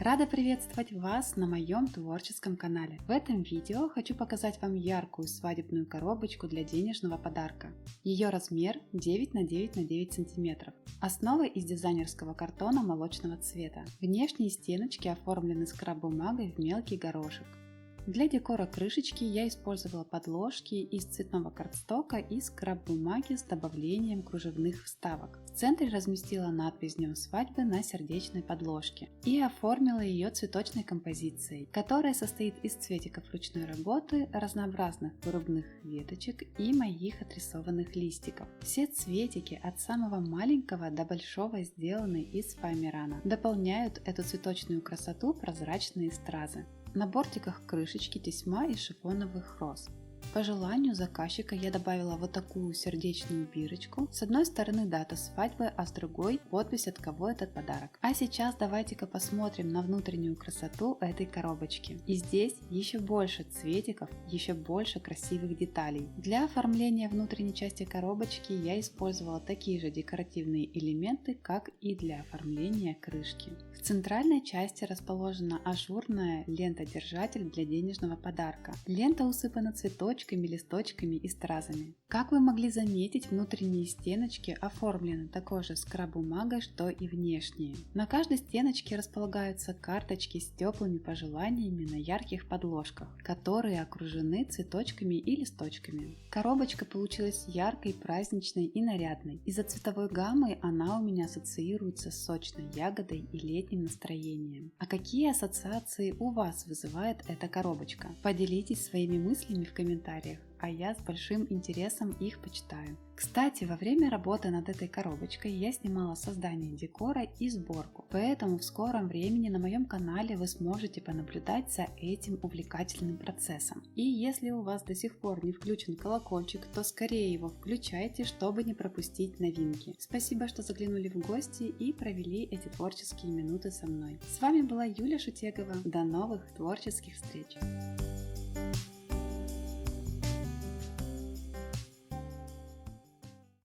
Рада приветствовать вас на моем творческом канале. В этом видео хочу показать вам яркую свадебную коробочку для денежного подарка. Ее размер 9 на 9 на 9 см. Основа из дизайнерского картона молочного цвета. Внешние стеночки оформлены скраб-бумагой в мелкий горошек. Для декора крышечки я использовала подложки из цветного картстока и скраб-бумаги с добавлением кружевных вставок. В центре разместила надпись «С днем свадьбы» на сердечной подложке и оформила ее цветочной композицией, которая состоит из цветиков ручной работы, разнообразных вырубных веточек и моих отрисованных листиков. Все цветики от самого маленького до большого сделаны из фоамирана. Дополняют эту цветочную красоту прозрачные стразы. На бортиках крышечки тесьма из шифоновых роз. По желанию заказчика я добавила вот такую сердечную бирочку. С одной стороны дата свадьбы, а с другой подпись, от кого этот подарок. А сейчас давайте-ка посмотрим на внутреннюю красоту этой коробочки. И здесь еще больше цветиков, еще больше красивых деталей. Для оформления внутренней части коробочки я использовала такие же декоративные элементы, как и для оформления крышки. В центральной части расположена ажурная лента-держатель для денежного подарка. Лента усыпана цветочками, листочками и стразами. Как вы могли заметить, внутренние стеночки оформлены такой же скраб-бумагой, что и внешние. На каждой стеночке располагаются карточки с теплыми пожеланиями на ярких подложках, которые окружены цветочками и листочками. Коробочка получилась яркой, праздничной и нарядной. Из-за цветовой гаммы она у меня ассоциируется с сочной ягодой и летним настроением. А какие ассоциации у вас вызывает эта коробочка? Поделитесь своими мыслями в комментариях, а я с большим интересом их почитаю. Кстати, во время работы над этой коробочкой я снимала создание декора и сборку, поэтому в скором времени на моем канале вы сможете понаблюдать за этим увлекательным процессом. И если у вас до сих пор не включен колокольчик, то скорее его включайте, чтобы не пропустить новинки. Спасибо, что заглянули в гости и провели эти творческие минуты со мной. С вами была Юля Шутегова. До новых творческих встреч!